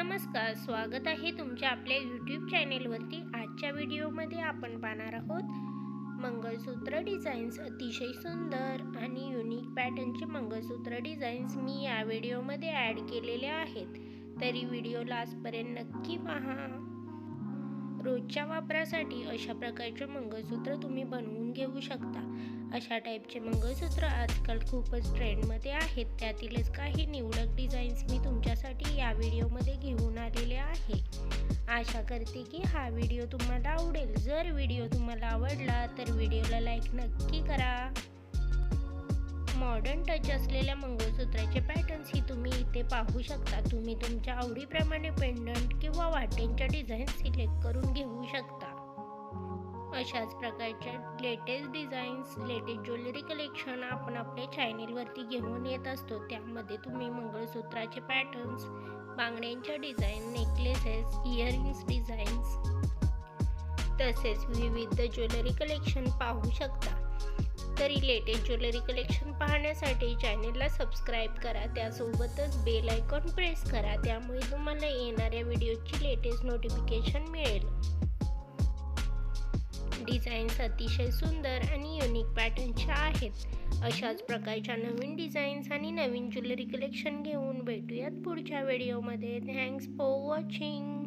नमस्कार, स्वागत आहे तुमच्या आपल्या यूट्यूब चॅनेलवरती। आजच्या व्हिडिओमध्ये आपण पाहणार आहोत मंगळसूत्र डिझाईन्स। अतिशय सुंदर आणि युनिक पॅटर्नचे मंगळसूत्र डिझाईन्स मी या व्हिडिओमध्ये ॲड केलेले आहेत, तरी व्हिडिओ लास्टपर्यंत नक्की पहा। रोजच्या वापरासाठी अशा प्रकारचे मंगळसूत्र तुम्ही बनवून घेऊ शकता। अशा टाईपचे मंगळसूत्र आजकाल खूपच ट्रेंडमध्ये आहेत। त्यातीलच काही निवडक डिझाईन्स मी तुमच्यासाठी या व्हिडिओमध्ये घेऊन आलेले आहे। आशा करते की हा व्हिडिओ तुम्हाला आवडेल। जर व्हिडिओ तुम्हाला आवडला तर व्हिडिओला लाईक नक्की करा। मॉडर्न टच असलेल्या मंगळसूत्राचे पॅटर्न्स ही तुम्ही इथे पाहू शकता। तुम्ही तुमच्या आवडीप्रमाणे पेंडंट किंवा वाट्यांच्या डिझाईन सिलेक्ट करून घेऊ शकता। अशाच प्रकारच्या latest designs, latest jewellery collection आपण आपल्या चॅनेलवरती घेऊन येत असतो। त्यामध्ये तुम्ही मंगळसूत्राचे पॅटर्न्स, बांगड्यांच्या डिझाईन, नेकलेसेस, इयरिंग्स डिझाईन्स तसेच विविध ज्वेलरी कलेक्शन पाहू शकता। तरी लेटेस्ट ज्वेलरी कलेक्शन पाहण्यासाठी चॅनेलला सबस्क्राईब करा, त्यासोबतच बेल आयकॉन प्रेस करा, त्यामुळे तुम्हाला येणाऱ्या व्हिडिओची लेटेस्ट नोटिफिकेशन मिळेल। डिझाईन्स अतिशय सुंदर आणि युनिक पॅटर्नच्या आहेत। अशाच प्रकारच्या नवीन डिझाईन्स आणि नवीन ज्वेलरी कलेक्शन घेऊन भेटूयात पुढच्या व्हिडिओमध्ये। Thanks for watching.